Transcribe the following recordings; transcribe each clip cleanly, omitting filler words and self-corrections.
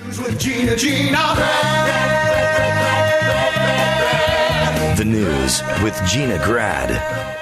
With Gina The news with Gina Grad.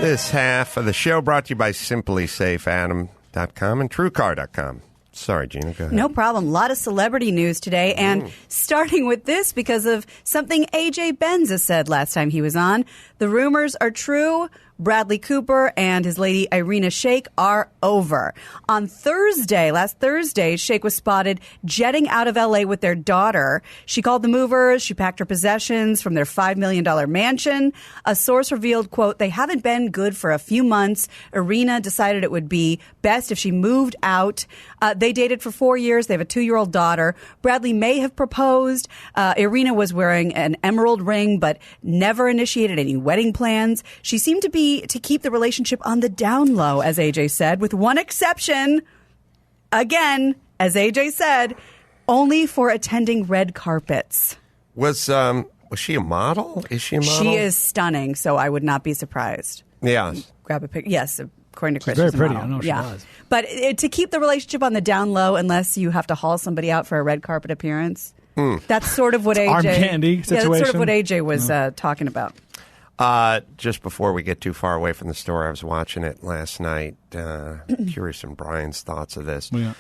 This half of the show brought to you by SimplySafeAdam.com and TrueCar.com. Sorry, Gina, go ahead. No problem. A lot of celebrity news today, and starting with this because of something AJ Benza said last time he was on. The rumors are true. Bradley Cooper and his lady Irina Shayk are over. On Thursday, last Thursday, Shayk was spotted jetting out of L.A. with their daughter. She called the movers. She packed her possessions from their $5 million mansion. A source revealed, quote, they haven't been good for a few months. Irina decided it would be best if she moved out. They dated for 4 years. They have a 2-year-old daughter. Bradley may have proposed. Irina was wearing an emerald ring, but never initiated any wedding plans. She seemed to keep the relationship on the down low, as AJ said, with one exception. Again, as AJ said, only for attending red carpets. Was she a model? Is she a model? She is stunning, so I would not be surprised. Yeah. Grab a picture. Yes, according to Chris. She's very she's a pretty. model. I know she was. But to keep the relationship on the down low, unless you have to haul somebody out for a red carpet appearance, that's sort of what AJ. Arm candy situation. Yeah, that's sort of what AJ was talking about. Just before we get too far away from the story, I was watching it last night. Curious in Brian's thoughts of this. Yeah.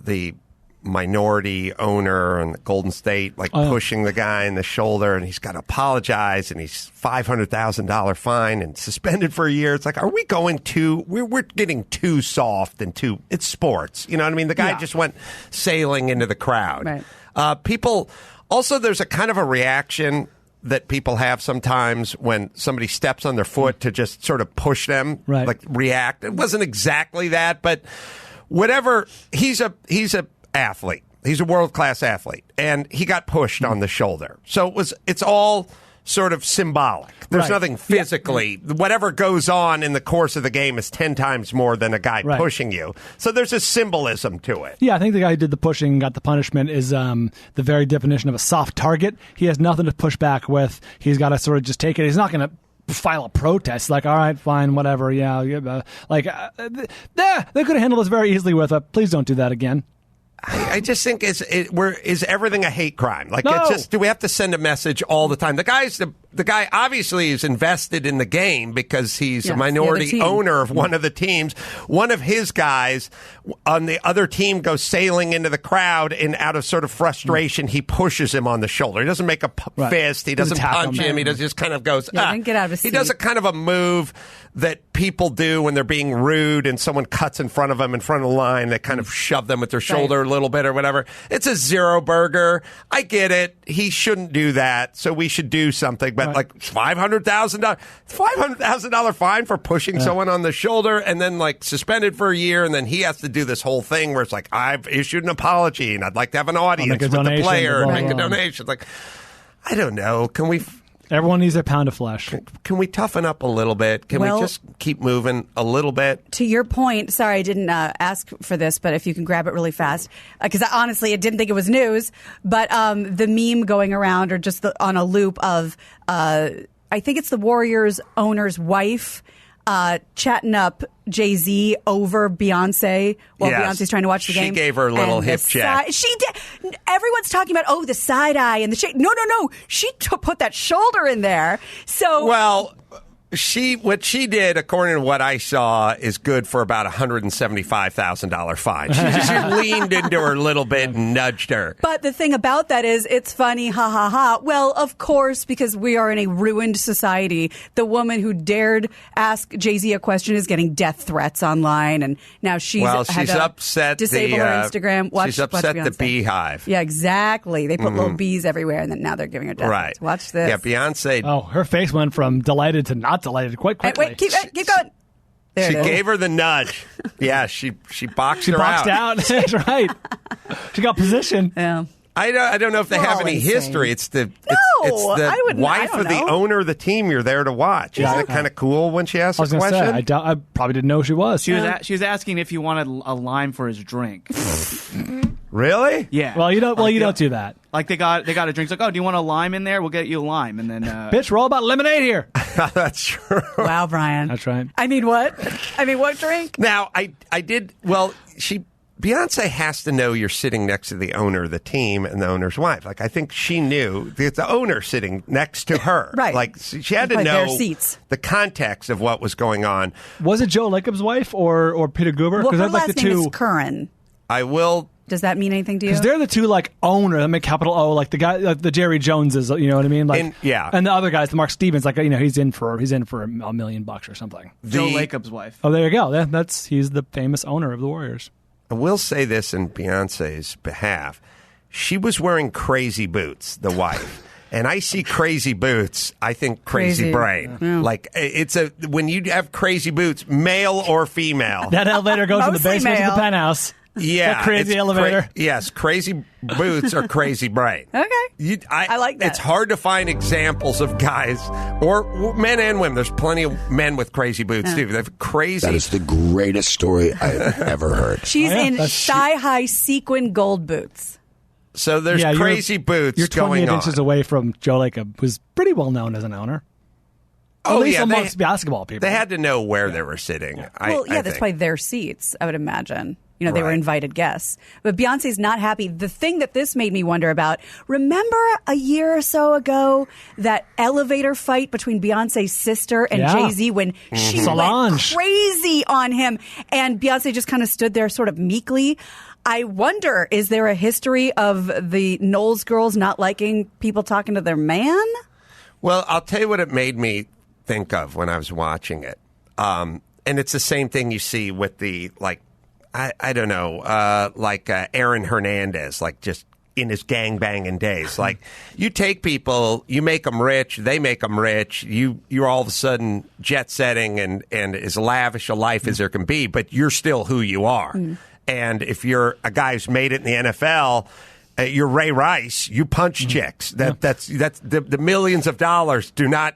The minority owner in Golden State, pushing the guy in the shoulder, and he's got to apologize, and he's $500,000 fine and suspended for a year. It's like, are we going too? We're getting too soft and too. It's sports, you know what I mean? The guy just went sailing into the crowd. Right. People also, there's a kind of a reaction that people have sometimes when somebody steps on their foot to just sort of push them, react. It wasn't exactly that, but whatever. He's a athlete. He's a world-class athlete, and he got pushed on the shoulder. So it's all sort of symbolic. There's nothing physically. Yeah. Whatever goes on in the course of the game is 10 times more than a guy pushing you. So there's a symbolism to it. Yeah, I think the guy who did the pushing and got the punishment is the very definition of a soft target. He has nothing to push back with. He's got to sort of just take it. He's not going to file a protest like, all right, fine, whatever. Yeah, they could have handled this very easily with a, please don't do that again. I just think is everything a hate crime? Like, no. It's just, do we have to send a message all the time? The guy obviously is invested in the game because he's a minority owner of one of the teams. One of his guys on the other team goes sailing into the crowd, and out of sort of frustration, he pushes him on the shoulder. He doesn't make a fist. He doesn't punch him. He just kind of goes, get out of his seat. He does a kind of a move that people do when they're being rude and someone cuts in front of them in front of the line. They kind of shove them with their shoulder a little bit or whatever. It's a zero burger. I get it. He shouldn't do that, so we should do something. But like $500,000 fine for pushing someone on the shoulder, and then like suspended for a year, and then he has to do this whole thing where it's like, I've issued an apology and I'd like to have an audience with the player and make a donation. Like, I don't know. Can we? Everyone needs their pound of flesh. Can we toughen up a little bit? Can we just keep moving a little bit? To your point, sorry, I didn't ask for this, but if you can grab it really fast, because honestly, I didn't think it was news, but the meme going around, or just on a loop of, I think it's the Warriors owner's wife chatting up Jay-Z over Beyonce while Beyonce's trying to watch the game. She gave her a little hip check. She did. Everyone's talking about, the side eye and the shake. No. She put that shoulder in there. So what she did, according to what I saw, is good for about $175,000 fine. She leaned into her a little bit and nudged her. But the thing about that is, it's funny, ha ha ha. Well, of course, because we are in a ruined society. The woman who dared ask Jay-Z a question is getting death threats online, and now she's upset. Disable her Instagram. She's upset the Beehive. Yeah, exactly. They put little bees everywhere, and then now they're giving her death threats. Watch this. Yeah, Beyonce. Oh, her face went from delighted to not delighted quite quickly. Wait, keep going. She gave her the nudge. Yeah, she boxed her out. She boxed out. That's right. She got position. Yeah. I don't know if they have any history. It's the wife of the owner of the team you're there to watch. Isn't it kind of cool when she asks a question? I probably didn't know who she was. She was asking if he wanted a lime for his drink. Really? Yeah. Well, you don't do that. Like they got a drink. It's like, do you want a lime in there? We'll get you a lime, and then bitch, we're all about lemonade here. That's true. Wow, Brian. That's right. I mean, what? What drink? Now, I did. Well, she Beyonce has to know you're sitting next to the owner of the team and the owner's wife. Like, I think she knew the owner sitting next to her. Right. Like, she had to By their know seats. the context of what was going on. Was it Joe Lacob's wife or Peter Guber? Well, her they're last like the name two. is Curran. I will. Does that mean anything to you? Because they're the two like owners. I mean, capital O, like the guy, like the Jerry Joneses. You know what I mean? Like, yeah. And the other guys, the Mark Stevens, like he's in for $1 million or something. Joe Lacob's wife. Oh, there you go. He's the famous owner of the Warriors. I will say this in Beyonce's behalf. She was wearing crazy boots, the wife. And I see crazy boots, I think crazy brain. Yeah. Like, when you have crazy boots, male or female. That elevator goes to the Mostly basement of the male. penthouse. Yeah, That crazy it's elevator. Yes, crazy boots or crazy brain. Okay. I like that. It's hard to find examples of guys, or men and women. There's plenty of men with crazy boots, too. They have crazy. That is the greatest story I've ever heard. She's in that's- thigh-high sequin gold boots. So there's crazy boots You're 28 going on. inches away from Joe Lacob, who's pretty well known as an owner. At least amongst basketball people. They had to know where they were sitting. Well, I that's think. probably their seats, I would imagine. They were Right. invited guests. But Beyonce's not happy. The thing that this made me wonder about, remember a year or so ago, that elevator fight between Beyonce's sister and Yeah. Jay-Z when she Solange. went crazy on him and Beyonce just kind of stood there sort of meekly? I wonder, is there a history of the Knowles girls not liking people talking to their man? Well, I'll tell you what it made me think of when I was watching it. And it's the same thing you see with the, like, I don't know, Aaron Hernandez, like just in his gangbanging days. Like, you take people, you make them rich, they make them rich, you're all of a sudden jet setting and as lavish a life as there can be, but you're still who you are. And if you're a guy who's made it in the NFL, you're Ray Rice, you punch chicks. That's the millions of dollars do not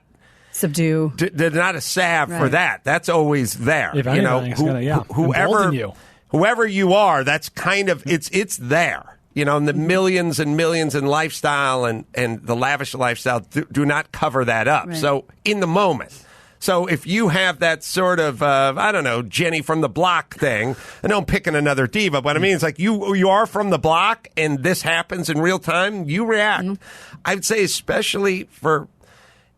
Subdue. They're not a salve for that. That's always there. If anything, it's gonna, embolden you. Whoever you are, that's kind of it's there. And the millions and millions in lifestyle and the lavish lifestyle do not cover that up. Right. So in the moment. So if you have that sort of, I don't know, Jenny from the block thing, I know I'm picking another diva, but I mean, it's like you are from the block and this happens in real time, you react. I'd say especially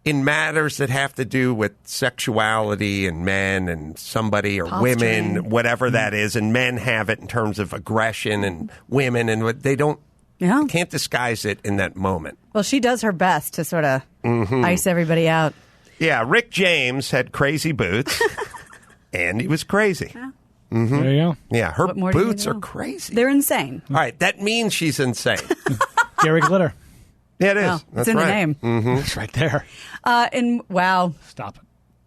in matters that have to do with sexuality and men and somebody or Posturing. women, whatever that is, and men have it in terms of aggression and women, and what they don't, can't disguise it in that moment. Well, she does her best to sort of ice everybody out. Yeah, Rick James had crazy boots, and he was crazy. There you go. Yeah, her What more do you boots are know? crazy. They're insane. All right, that means she's insane. Gary Glitter. Yeah, it is. Oh, That's it's in right. the name. It's right there. And wow, Stop it.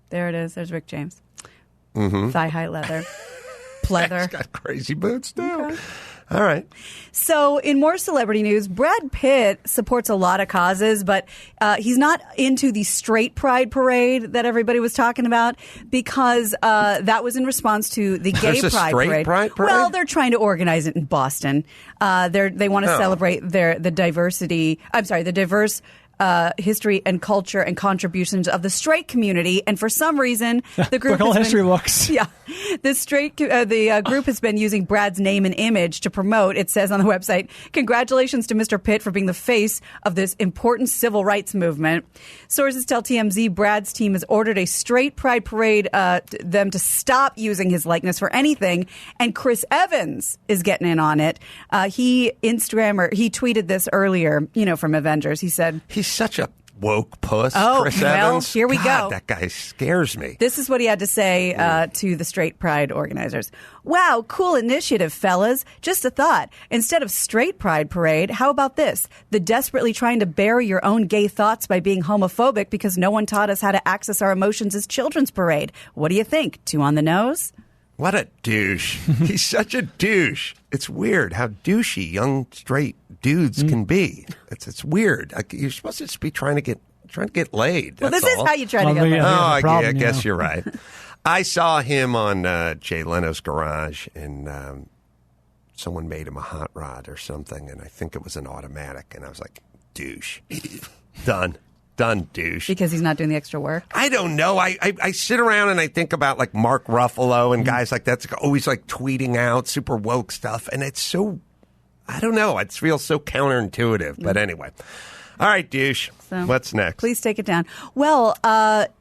there it is. There's Rick James. Thigh-high leather. Pleather. He's got crazy boots, too. All right. So, in more celebrity news, Brad Pitt supports a lot of causes, but he's not into the straight pride parade that everybody was talking about because that was in response to the gay There's a pride straight parade. pride parade? Well, they're trying to organize it in Boston. They want to celebrate the diversity. I'm sorry, the diverse history and culture and contributions of the straight community, and for some reason, the group All has history been, books. Yeah, the group has been using Brad's name and image to promote. It says on the website, "Congratulations to Mr. Pitt for being the face of this important civil rights movement." Sources tell TMZ Brad's team has ordered a straight pride parade them to stop using his likeness for anything, and Chris Evans is getting in on it. He tweeted this earlier, from Avengers. He said, He's such a woke puss, Oh, Chris well, Evans. here we God, go. That guy scares me. This is what he had to say to the straight pride organizers. "Wow, cool initiative, fellas. Just a thought. Instead of straight pride parade, how about this? The desperately trying to bury your own gay thoughts by being homophobic because no one taught us how to access our emotions as children's parade. What do you think? Too on the nose?" What a douche. He's such a douche. It's weird how douchey young straight dudes can be. It's weird. You're supposed to just be trying to get laid. Well, that's this all. is how you try to Well, get laid. yeah. I problem, guess you're right. I saw him on Jay Leno's Garage, and someone made him a hot rod or something, and I think it was an automatic, and I was like, douche. Done. done, douche. Because he's not doing the extra work? I don't know. I sit around and I think about like Mark Ruffalo and guys like that, always like tweeting out super woke stuff. And it's so, I don't know. It feels so counterintuitive. But anyway. All right, douche. So, what's next? Please take it down. Well,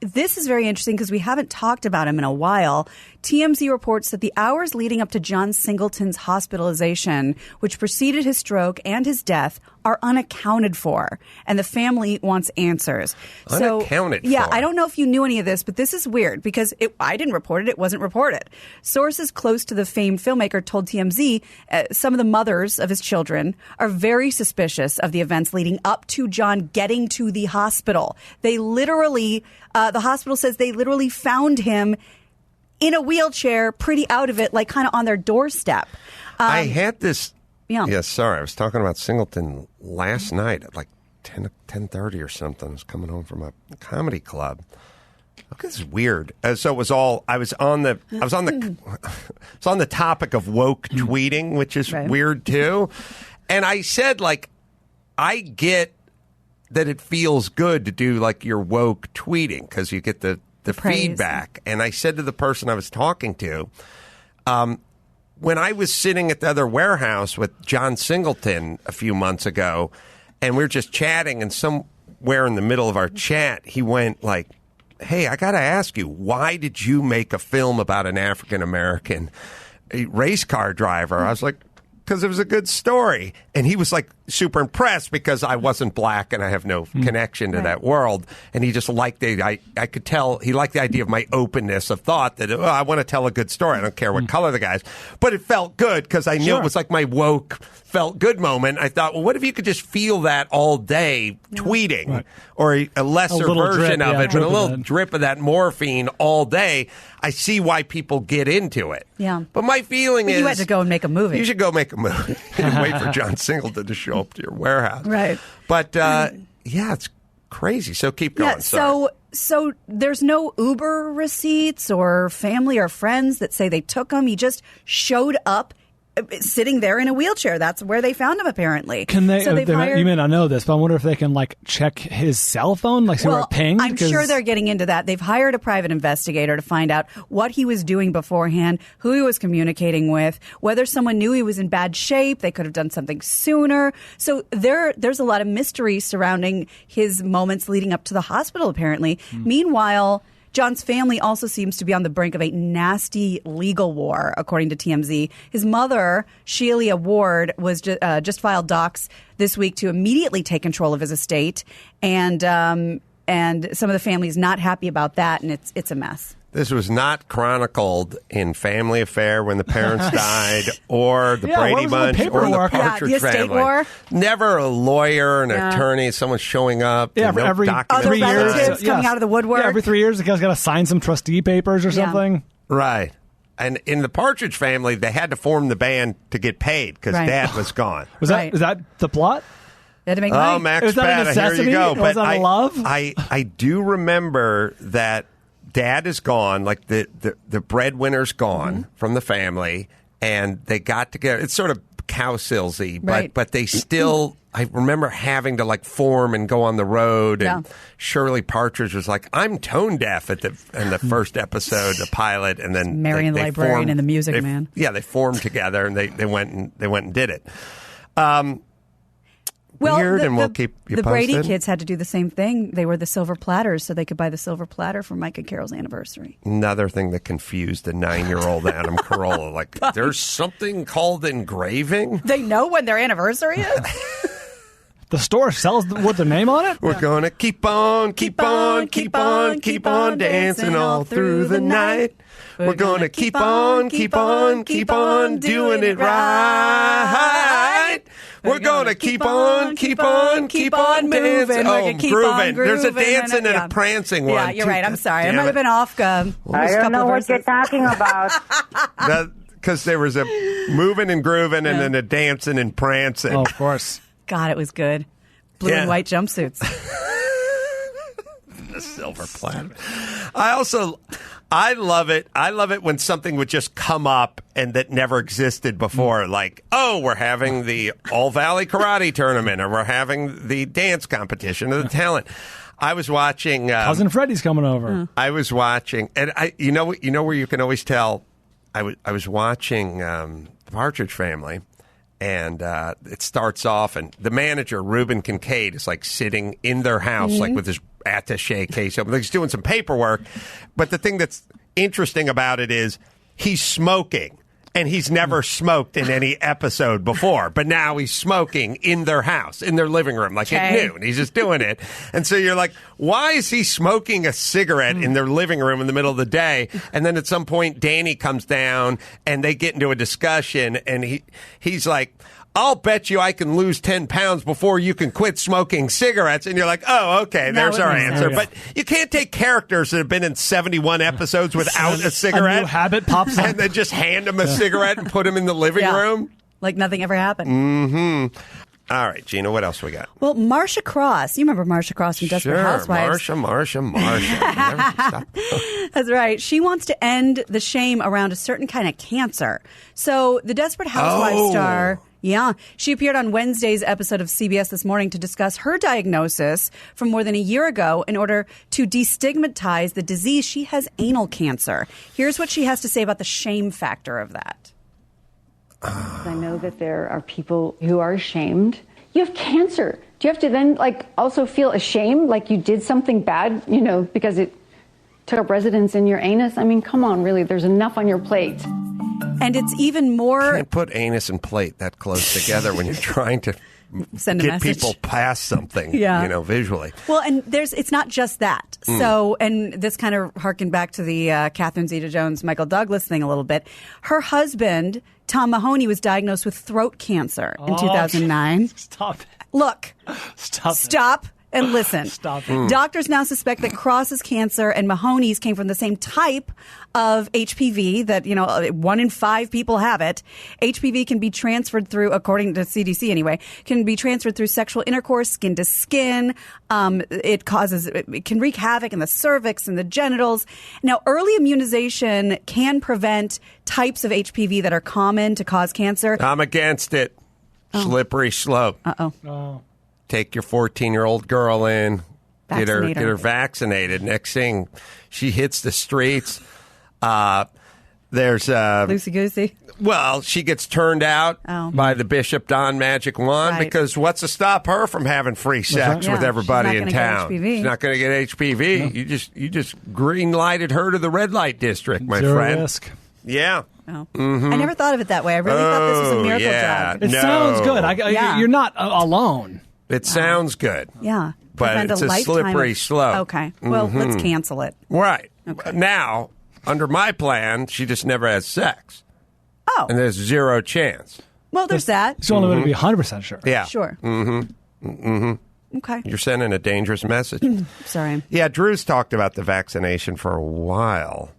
this is very interesting because we haven't talked about him in a while. TMZ reports that the hours leading up to John Singleton's hospitalization, which preceded his stroke and his death, are unaccounted for, and the family wants answers. Unaccounted for? Yeah, I don't know if you knew any of this, but this is weird because I didn't report it. It wasn't reported. Sources close to the famed filmmaker told TMZ some of the mothers of his children are very suspicious of the events leading up to John getting to the hospital. They literally, the hospital says they literally found him in a wheelchair, pretty out of it, like kind of on their doorstep. I had this. Yeah. Sorry. I was talking about Singleton last night at like 10:30 or something. I was coming home from a comedy club. Okay, this is weird. So it was all. I was on the topic of woke tweeting, which is weird too. And I said, like, I get that it feels good to do like your woke tweeting because you get the feedback. And I said to the person I was talking to, when I was sitting at the other warehouse with John Singleton a few months ago, and we were just chatting, and somewhere in the middle of our chat, he went like, "Hey, I got to ask you, why did you make a film about an African-American race car driver?" I was like, "Because it was a good story." And he was like super impressed because I wasn't black and I have no connection to that world. And he just liked I could tell he liked the idea of my openness of thought that, I want to tell a good story. I don't care what color the guy is. But it felt good because I knew it was like my woke felt good moment. I thought, well, what if you could just feel that all day tweeting or a lesser version of it, but a little drip of that morphine all day? I see why people get into it. Yeah. But my feeling is... You had to go and make a movie. You should go make a movie. And wait for John Singleton to show up to your warehouse. Right. But, it's crazy. So keep going. Yeah, so there's no Uber receipts or family or friends that say they took him. He just showed up sitting there in a wheelchair. That's where they found him, apparently. Can they? So You may not know this, but I wonder if they can like check his cell phone, like see where it pinged. I'm sure they're getting into that. They've hired a private investigator to find out what he was doing beforehand, who he was communicating with, whether someone knew he was in bad shape. They could have done something sooner. So there's a lot of mystery surrounding his moments leading up to the hospital, apparently. Meanwhile, John's family also seems to be on the brink of a nasty legal war, according to TMZ. His mother, Sheila Ward, was just filed docs this week to immediately take control of his estate, and some of the family is not happy about that, and it's a mess. This was not chronicled in Family Affair when the parents died, or the Brady Bunch, or the Partridge Family. War. Never a lawyer, an attorney, someone showing up. Every other 3 years, relatives coming out of the woodwork. Yeah, every 3 years, the guy's got to sign some trustee papers or something. Right. And in the Partridge Family, they had to form the band to get paid because Dad was gone. Was that the plot? They had to make money. Oh, Max Is that a Spada, here necessity? you go. Was that a love? I do remember that Dad is gone, like the breadwinner's gone from the family, and they got together. It's sort of Cowsilsy, but they still, I remember having to like form and go on the road, and Shirley Partridge was like, "I'm tone deaf" in the first episode, the pilot, and then Marion the Librarian formed, and the Music Man. Yeah, they formed together, and they went and did it. Weird, and we'll keep you the posted. Brady kids had to do the same thing. They were the silver platters, so they could buy the silver platter for Mike and Carol's anniversary. Another thing that confused the 9-year-old Adam Carolla. Like, there's something called engraving? They know when their anniversary is? The store sells with their name on it? We're going to keep on dancing all through the night. We're going to keep on doing it right. We're going to keep on dancing. Grooving. There's a dancing and a prancing one. Yeah, you're right. I'm sorry. I might have been off. I don't know what you're talking about. Because there was a moving and grooving and then a dancing and prancing. Oh, of course. God, it was good. Blue and white jumpsuits. The silver platter. I love it. I love it when something would just come up and that never existed before. Like, we're having the All Valley Karate Tournament, or we're having the dance competition or the talent. I was watching. Cousin Freddie's coming over. I was watching, and you know where you can always tell. I was watching The Partridge Family, and it starts off, and the manager Reuben Kincaid is like sitting in their house, like with his attaché case open. Like he's doing some paperwork, but the thing that's interesting about it is he's smoking. And he's never smoked in any episode before, but now he's smoking in their house, in their living room, like at noon. He's just doing it. And so you're like, why is he smoking a cigarette in their living room in the middle of the day? And then at some point, Danny comes down and they get into a discussion, and he's like, I'll bet you I can lose 10 pounds before you can quit smoking cigarettes. And you're like, oh, okay, there's our answer. But you can't take characters that have been in 71 episodes without a cigarette. A new habit pops up. And then just hand them a cigarette and put them in the living room. Like nothing ever happened. Mm-hmm. All right, Gina, what else we got? Well, Marsha Cross. You remember Marsha Cross from Desperate Housewives? Marsha. That's right. She wants to end the shame around a certain kind of cancer. So the Desperate Housewives star... Yeah. She appeared on Wednesday's episode of CBS This Morning to discuss her diagnosis from more than a year ago in order to destigmatize the disease. She has anal cancer. Here's what she has to say about the shame factor of that. I know that there are people who are ashamed. You have cancer. Do you have to then also feel ashamed like you did something bad, because it took up residence in your anus? I mean, come on, really, there's enough on your plate. And it's even more... You can't put anus and plate that close together when you're trying to send a get message. people past something, visually. Well, and it's not just that. So, and this kind of harkened back to the Catherine Zeta-Jones, Michael Douglas thing a little bit. Her husband, Tom Mahoney, was diagnosed with throat cancer in 2009. Stop it. Look. Stop. And listen, doctors now suspect that Cross's cancer and Mahoney's came from the same type of HPV that, 1 in 5 people have it. HPV can be transferred through, according to CDC anyway, can be transferred through sexual intercourse, skin to skin. It can wreak havoc in the cervix and the genitals. Now, early immunization can prevent types of HPV that are common to cause cancer. I'm against it. Slippery slope. Uh-oh. Take your 14-year-old girl in, get her vaccinated. Next thing, she hits the streets. There's loosey-goosey. Well, she gets turned out by the Bishop Don Magic Wand because what's to stop her from having free sex with everybody in town? She's not going to get HPV. No. You just green-lighted her to the red light district, my Zero friend. risk. Yeah. Oh. Mm-hmm. I never thought of it that way. I really thought this was a miracle drug. It sounds good. You're not alone. It sounds good. Yeah. But it's a slippery slope. Okay. Well, let's cancel it. Right. Okay. Now, under my plan, she just never has sex. Oh. And there's zero chance. Well, there's that. It's the only way to be 100% sure. Yeah. Sure. Mm-hmm. Mm-hmm. Okay. You're sending a dangerous message. Sorry. Yeah, Drew's talked about the vaccination for a while.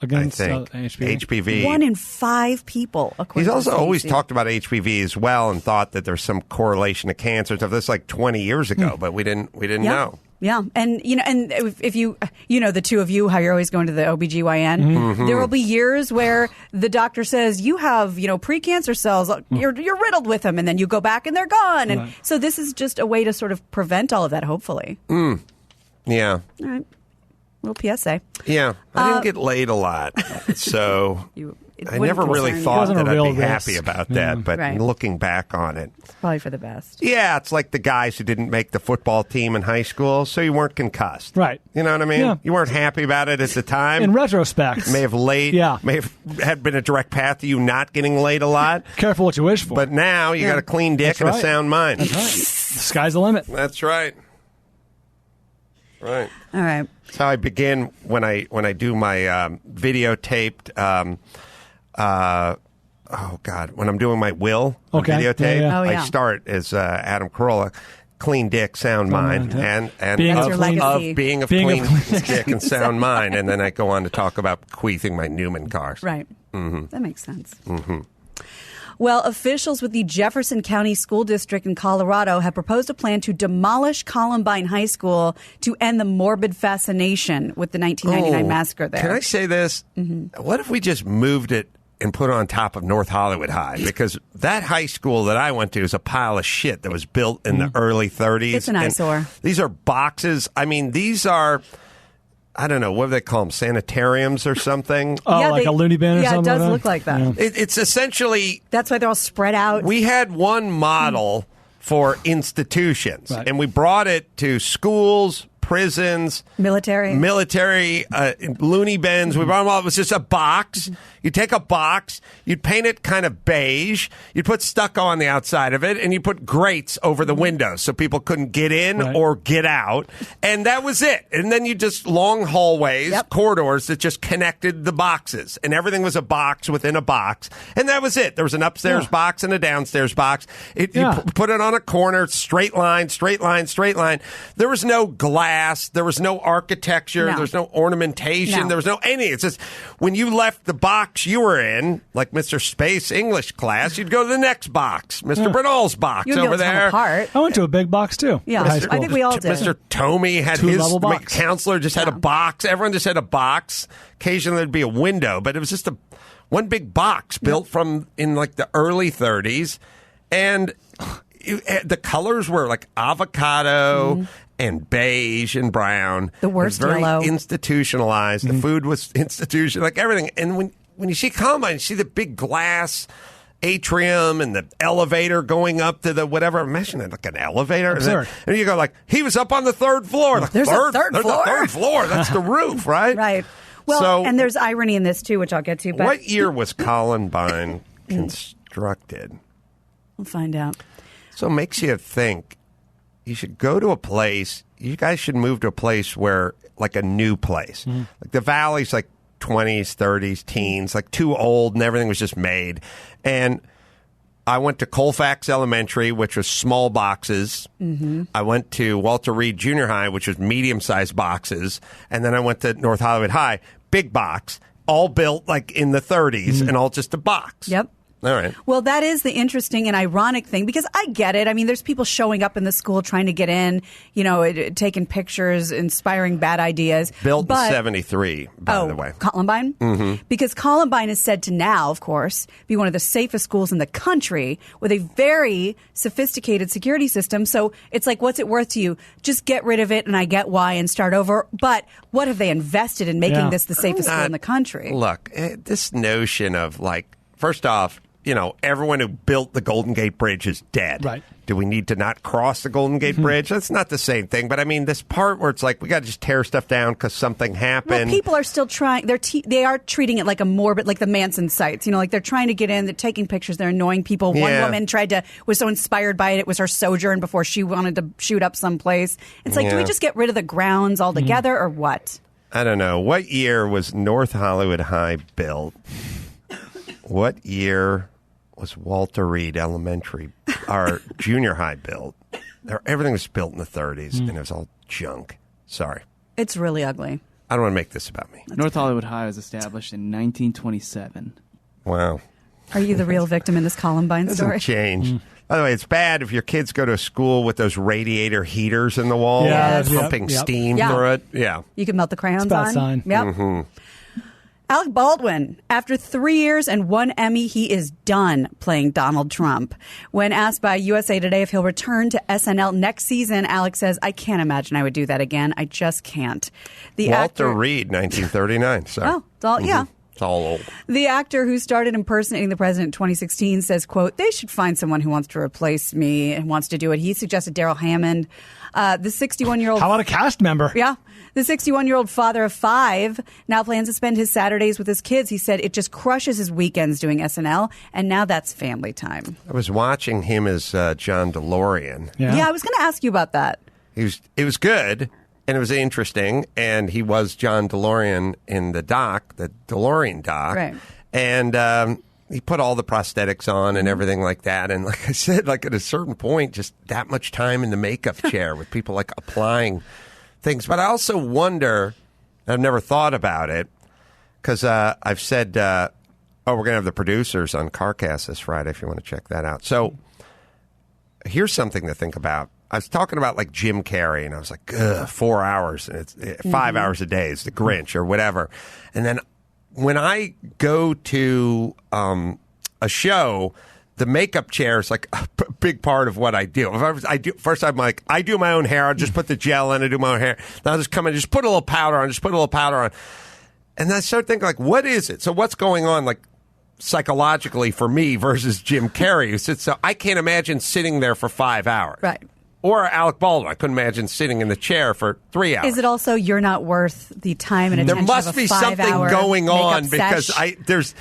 Against I think. HPV. 1 in 5 people. He's also always talked about HPV as well and thought that there's some correlation to cancer and stuff. That's like 20 years ago, but we didn't know. Yeah. And, and if you, the two of you, how you're always going to the OBGYN, there will be years where the doctor says, you have, precancer cells, you're riddled with them, and then you go back and they're gone. And so this is just a way to sort of prevent all of that, hopefully. Yeah. All right. Little PSA. Yeah. I didn't get laid a lot, so I never really thought that I'd be happy about that, but looking back on it. It's probably for the best. Yeah, it's like the guys who didn't make the football team in high school, so you weren't concussed. Right. You know what I mean? Yeah. You weren't happy about it at the time. In retrospect. May have had been a direct path to you not getting laid a lot. Careful what you wish for. But now you got a clean dick and a sound mind. That's right. The sky's the limit. That's right. Right. All right. That's how I begin when I do my videotaped. When I'm doing my will videotape, I start as Adam Carolla, clean dick, sound mind, and being being of clean dick and sound mind, and then I go on to talk about bequeathing my Newman cars. Right. Mm-hmm. That makes sense. Mm-hmm. Well, officials with the Jefferson County School District in Colorado have proposed a plan to demolish Columbine High School to end the morbid fascination with the 1999 massacre there. Can I say this? Mm-hmm. What if we just moved it and put on top of North Hollywood High, because that high school that I went to is a pile of shit that was built in the early 30s. It's an eyesore. And these are boxes. I mean, these are, I don't know, what do they call them? Sanitariums or something? Oh, yeah, like a loony bin or something? Yeah, it does look like that. Yeah. It's essentially... That's why they're all spread out. We had one model for institutions, right. and we brought it to schools, prisons, military, loony bins. We brought them all. It was just a box. You take a box, you'd paint it kind of beige, you'd put stucco on the outside of it, and you put grates over the windows so people couldn't get in or get out, and that was it. And then you just long hallways, corridors that just connected the boxes, and everything was a box within a box, and that was it. There was an upstairs box and a downstairs box. You put it on a corner, straight line, straight line, straight line. There was no glass, there was no architecture, there was no ornamentation, there was no anything. It's just when you left the box you were in, like Mr. Space English class, you'd go to the next box, Mr. Bernal's box over there. I went to a big box too. Yeah, I think we all did. Mr. Tomey had his counselor just had a box. Everyone just had a box. Occasionally there'd be a window, but it was just one big box built from in like the early 30s, and the colors were like avocado. And beige and brown. The worst very yellow. Institutionalized. The food was institutional, like everything. And when you see Columbine, you see the big glass atrium and the elevator going up to the whatever. Imagine it like an elevator. And you go like, he was up on the third floor. Like, there's a third floor. A third floor. That's the roof, right? Right. Well, and there's irony in this too, which I'll get to. But what year was Columbine constructed? We'll find out. So it makes you think. You should go to a place. You guys should move to a place where, like a new place. Like the Valley's like 20s, 30s, teens, like too old and everything was just made. And I went to Colfax Elementary, which was small boxes. I went to Walter Reed Junior High, which was medium-sized boxes. And then I went to North Hollywood High, big box, all built like in the 30s and all just a box. Yep. All right. Well, that is the interesting and ironic thing, because I get it. I mean, there's people showing up in the school trying to get in, taking pictures, inspiring bad ideas. Built in 73, by the way. Columbine? Because Columbine is said to now, of course, be one of the safest schools in the country with a very sophisticated security system. So it's like, what's it worth to you? Just get rid of it, and I get why, and start over. But what have they invested in making this the safest school in the country? Look, this notion of like, first off, everyone who built the Golden Gate Bridge is dead. Right. Do we need to not cross the Golden Gate Bridge? That's not the same thing. But I mean, this part where it's like, we got to just tear stuff down because something happened. Well, people are still trying. They are treating it like a morbid, like the Manson sites. Like they're trying to get in. They're taking pictures. They're annoying people. One woman was so inspired by it. It was her sojourn before she wanted to shoot up someplace. It's like, do we just get rid of the grounds altogether or what? I don't know. What year was North Hollywood High built? What year was Walter Reed Elementary, our junior high built? Everything was built in the 30s, and it was all junk. Sorry. It's really ugly. I don't want to make this about me. North Hollywood High was established in 1927. Wow. Are you the real victim in this Columbine story? Doesn't change. By the way, it's bad if your kids go to a school with those radiator heaters in the wall, pumping steam through it. Yeah. You can melt the crayons it's a bad on. Sign. Yep. Alec Baldwin, after 3 years and 1 Emmy, he is done playing Donald Trump. When asked by USA Today if he'll return to SNL next season, Alec says, I can't imagine I would do that again. I just can't. Walter Reed, 1939. So. Oh, it's all, It's all old. The actor who started impersonating the president in 2016 says, quote, they should find someone who wants to replace me and wants to do it. He suggested Daryl Hammond, the 61-year-old. How about a cast member? Yeah. The 61-year-old father of 5 now plans to spend his Saturdays with his kids. He said it just crushes his weekends doing SNL, and now that's family time. I was watching him as John DeLorean. Yeah, I was going to ask you about that. It was good, and it was interesting, and he was John DeLorean in the DeLorean doc. Right. And he put all the prosthetics on and everything like that. And like I said, like at a certain point, just that much time in the makeup chair with people like applying things. But I also wonder, I've never thought about it, because I've said, we're going to have the producers on CarCast this Friday if you want to check that out. So here's something to think about. I was talking about like Jim Carrey, and I was like, 4 hours, and it's 5 hours a day. It's the Grinch or whatever. And then when I go to a show, the makeup chair is like a big part of what I do. First, I'm like, I do my own hair. I'll just put the gel in. I do my own hair. Then I'll just come in, just put a little powder on. And then I start thinking, like, what is it? So what's going on, like, psychologically for me versus Jim Carrey? So I can't imagine sitting there for 5 hours. Right. Or Alec Baldwin. I couldn't imagine sitting in the chair for 3 hours. Is it also you're not worth the time and attention There must of a be something 5-hour going on makeup because sesh? there's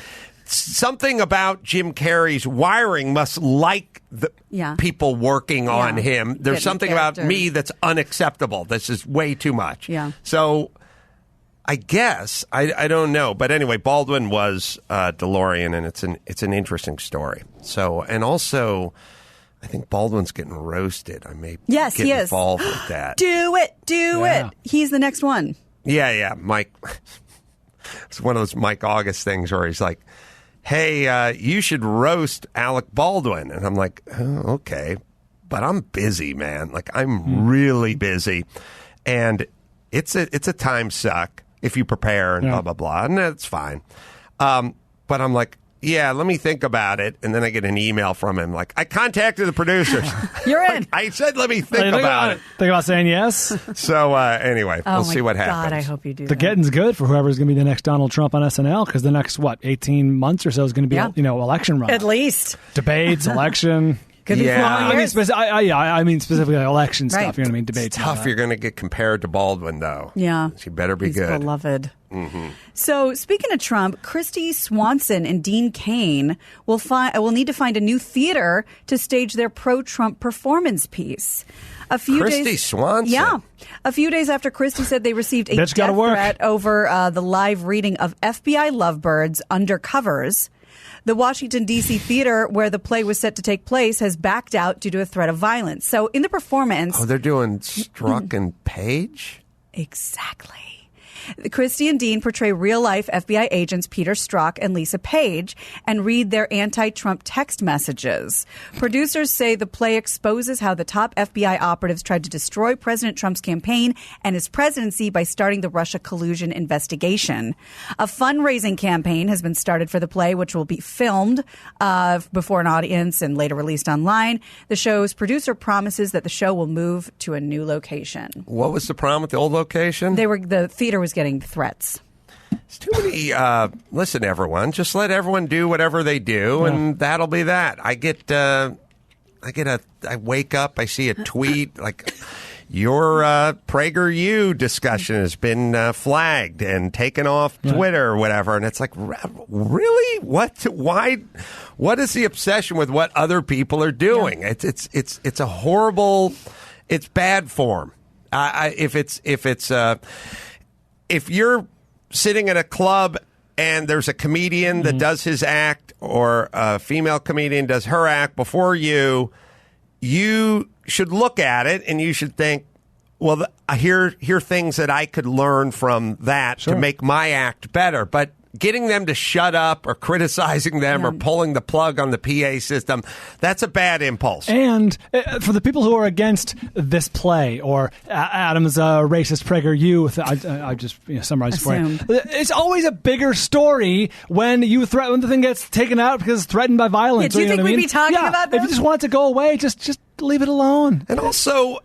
something about Jim Carrey's wiring must like the people working on him. There's something about me that's unacceptable. This is way too much. Yeah. So I guess I don't know, but anyway, Baldwin was DeLorean, and it's an interesting story. So, and also, I think Baldwin's getting roasted. I may get involved with that. Do it. He's the next one. Yeah, Mike. It's one of those Mike August things where he's like, hey, you should roast Alec Baldwin. And I'm like, oh, okay, but I'm busy, man. Like, I'm really busy. And it's a time suck if you prepare and blah, blah, blah. And that's fine. But I'm like, yeah, let me think about it. And then I get an email from him like, I contacted the producers. You're in. I said, let me think about it. Think about saying yes. So anyway, we'll see what happens. God, I hope you do The that. getting's good for whoever's going to be the next Donald Trump on SNL, because the next, 18 months or so is going to be, election run. At least. Debates, election. Could be 4 years. I mean specifically election stuff. Right. You know what I mean? Debates. It's tough. You're going to get compared to Baldwin, though. Yeah. She better be He's good. Beloved. Mm-hmm. So, speaking of Trump, Christy Swanson and Dean Cain will need to find a new theater to stage their pro-Trump performance piece. Christy Swanson? Yeah. A few days after Christy said they received a death threat over the live reading of FBI Lovebirds Undercovers, the Washington, D.C. theater where the play was set to take place has backed out due to a threat of violence. So in the performance... Oh, they're doing Strzok and Page? Exactly. Christy and Dean portray real-life FBI agents Peter Strzok and Lisa Page and read their anti-Trump text messages. Producers say the play exposes how the top FBI operatives tried to destroy President Trump's campaign and his presidency by starting the Russia collusion investigation. A fundraising campaign has been started for the play, which will be filmed before an audience and later released online. The show's producer promises that the show will move to a new location. What was the problem with the old location? The theater was getting threats. It's too many. Listen, everyone, just let everyone do whatever they do, and that'll be that. I wake up, I see a tweet like, your PragerU discussion has been flagged and taken off Twitter or whatever, and it's like, really? What? Why? What is the obsession with what other people are doing? Yeah. It's a horrible. It's bad form. If you're sitting at a club and there's a comedian that does his act, or a female comedian does her act before you should look at it and you should think, well, here things that I could learn from that to make my act better. But getting them to shut up or criticizing them or pulling the plug on the PA system, that's a bad impulse. And for the people who are against this play, or Adam's racist PragerU, I just summarized for you. It's always a bigger story when when the thing gets taken out because it's threatened by violence. Do you think we'd be talking about this? If you just want it to go away, just leave it alone. And also,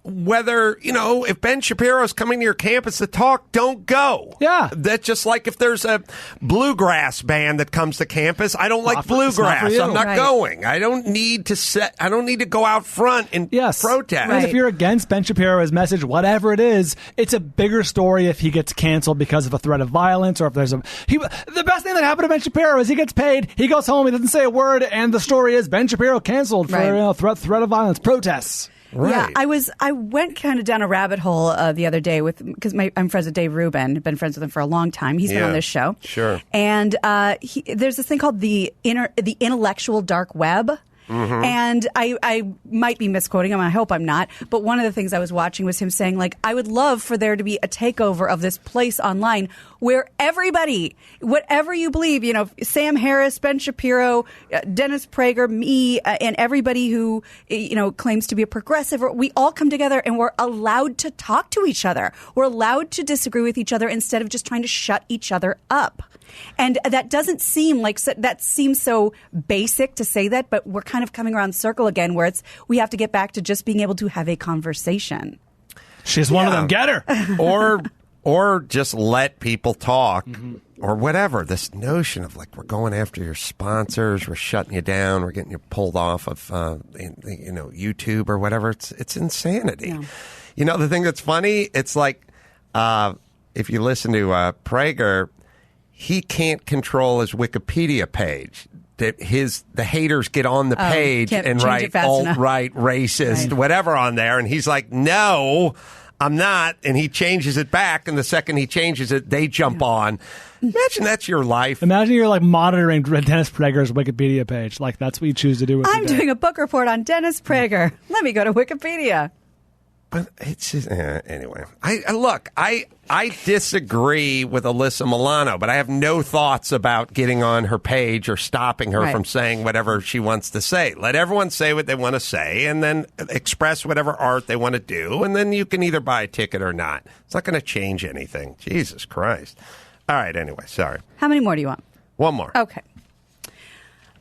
whether, if Ben Shapiro's coming to your campus to talk, don't go. Yeah. That's just like if there's a bluegrass band that comes to campus. I don't like bluegrass. I'm not going. I don't need to go out front and protest. And if you're against Ben Shapiro's message, whatever it is, it's a bigger story if he gets canceled because of a threat of violence, or if there's the best thing that happened to Ben Shapiro is he gets paid, he goes home, he doesn't say a word, and the story is Ben Shapiro canceled for threat of violence, protests. Right. Yeah, I went kind of down a rabbit hole the other day because I'm friends with Dave Rubin. Been friends with him for a long time. He's been on this show. Sure. And there's this thing called the intellectual dark web. And I might be misquoting him. I hope I'm not. But one of the things I was watching was him saying, like, I would love for there to be a takeover of this place online where everybody, whatever you believe, you know, Sam Harris, Ben Shapiro, Dennis Prager, me, and everybody who, you know, claims to be a progressive, we all come together and we're allowed to talk to each other. We're allowed to disagree with each other instead of just trying to shut each other up. And that doesn't seem like, that seems so basic to say that, but we're kind of coming around circle again where we have to get back to just being able to have a conversation. She's one of them. Get her. Or just let people talk or whatever. This notion of like, we're going after your sponsors, we're shutting you down, we're getting you pulled off of, YouTube or whatever. It's insanity. Yeah. You know, the thing that's funny, it's like, if you listen to Prager, he can't control his Wikipedia page. The haters get on the page and write alt-right, racist, whatever on there. And he's like, no, I'm not. And he changes it back. And the second he changes it, they jump on. Imagine that's your life. Imagine you're like monitoring Dennis Prager's Wikipedia page. Like that's what you choose to do with I'm doing a book report on Dennis Prager. Let me go to Wikipedia. But it's just, anyway. I disagree with Alyssa Milano, but I have no thoughts about getting on her page or stopping her from saying whatever she wants to say. Let everyone say what they want to say and then express whatever art they want to do, and then you can either buy a ticket or not. It's not going to change anything. Jesus Christ. All right, anyway, sorry. How many more do you want? One more. Okay.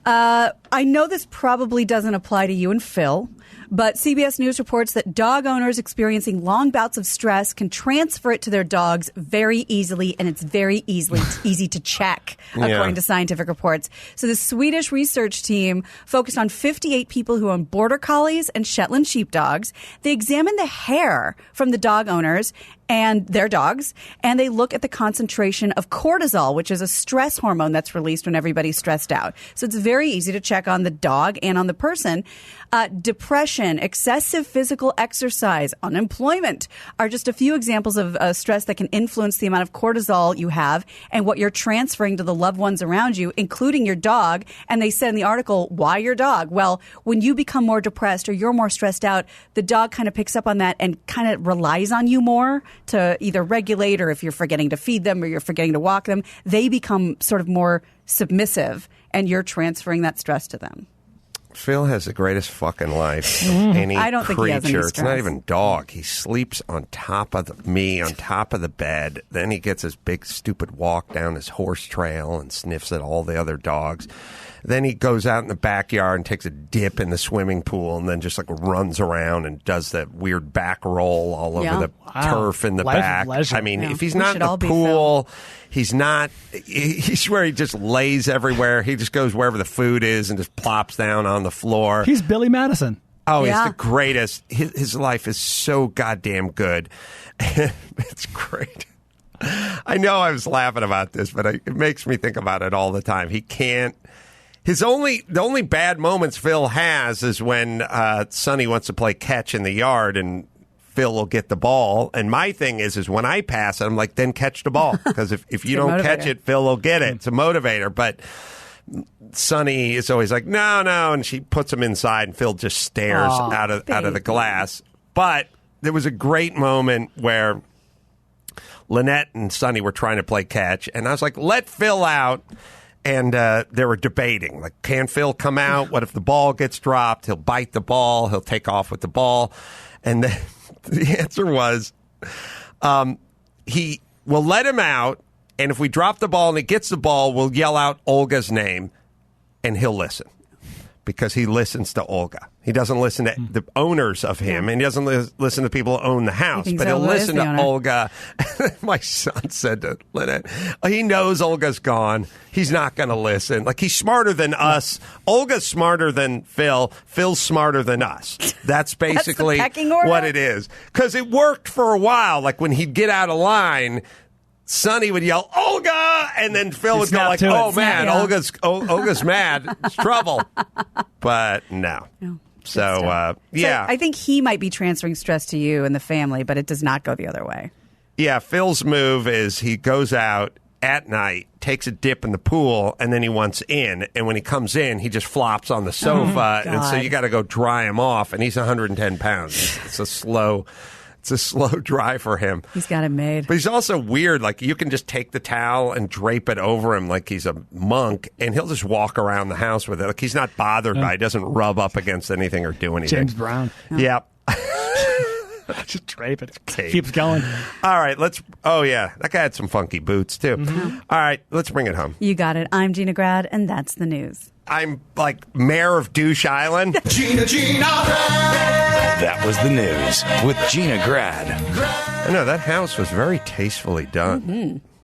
I know this probably doesn't apply to you and Phil, but CBS News reports that dog owners experiencing long bouts of stress can transfer it to their dogs very easily, and it's very easy to check, according to scientific reports. So the Swedish research team focused on 58 people who own Border Collies and Shetland sheepdogs. They examined the hair from the dog owners and their dogs, and they look at the concentration of cortisol, which is a stress hormone that's released when everybody's stressed out. So it's very easy to check on the dog and on the person. Depression, excessive physical exercise, unemployment are just a few examples of stress that can influence the amount of cortisol you have and what you're transferring to the loved ones around you, including your dog. And they said in the article, why your dog? Well, when you become more depressed or you're more stressed out, the dog kind of picks up on that and kind of relies on you more to either regulate, or if you're forgetting to feed them or you're forgetting to walk them, they become sort of more submissive and you're transferring that stress to them. Phil has the greatest fucking life of any I don't think he has any creature. stress. It's not even dog. He sleeps on top of me, on top of the bed. Then he gets his big stupid walk down his horse trail and sniffs at all the other dogs. Then he goes out in the backyard and takes a dip in the swimming pool and then just like runs around and does that weird back roll all over the turf in the back. I mean, if he's not in the pool, he's not, he's where he just lays everywhere. He just goes wherever the food is and just plops down on the floor. He's Billy Madison. Oh, he's the greatest. His life is so goddamn good. It's great. I know I was laughing about this, but it makes me think about it all the time. He can't. The only bad moments Phil has is when Sonny wants to play catch in the yard and Phil will get the ball. And my thing is when I pass it, I'm like, then catch the ball. Because if you don't catch it, Phil will get it. It's a motivator. But Sonny is always like, no. And she puts him inside and Phil just stares out of the glass. But there was a great moment where Lynette and Sonny were trying to play catch. And I was like, let Phil out. And they were debating, like, can Phil come out? What if the ball gets dropped? He'll bite the ball. He'll take off with the ball. And the answer was he will let him out. And if we drop the ball and he gets the ball, we'll yell out Olga's name and he'll listen. Because he listens to Olga. He doesn't listen to the owners of him, and he doesn't listen to people who own the house, but he'll listen to Olga. My son said to Lynette, he knows Olga's gone. He's not going to listen. Like, he's smarter than us. Olga's smarter than Phil. Phil's smarter than us. That's basically what it is. Because it worked for a while. Like, when he'd get out of line, Sonny would yell, Olga! And then Phil would go like, oh, man, Olga's mad. It's trouble. But no. So, I think he might be transferring stress to you and the family, but it does not go the other way. Yeah, Phil's move is he goes out, at night, takes a dip in the pool, and then he wants in. And when he comes in, he just flops on the sofa, and so you got to go dry him off. And he's 110 pounds. It's a slow dry for him. He's got it made. But he's also weird. Like, you can just take the towel and drape it over him like he's a monk, and he'll just walk around the house with it. Like, he's not bothered by it. He doesn't rub up against anything or do anything. James Brown. Yeah. Just drape it. Keeps going. All right, oh, yeah. That guy had some funky boots, too. Mm-hmm. All right, let's bring it home. You got it. I'm Gina Grad, and that's the news. I'm like mayor of Douche Island. Gina. That was the news with Gina Grad. I know, that house was very tastefully done. Mm-hmm.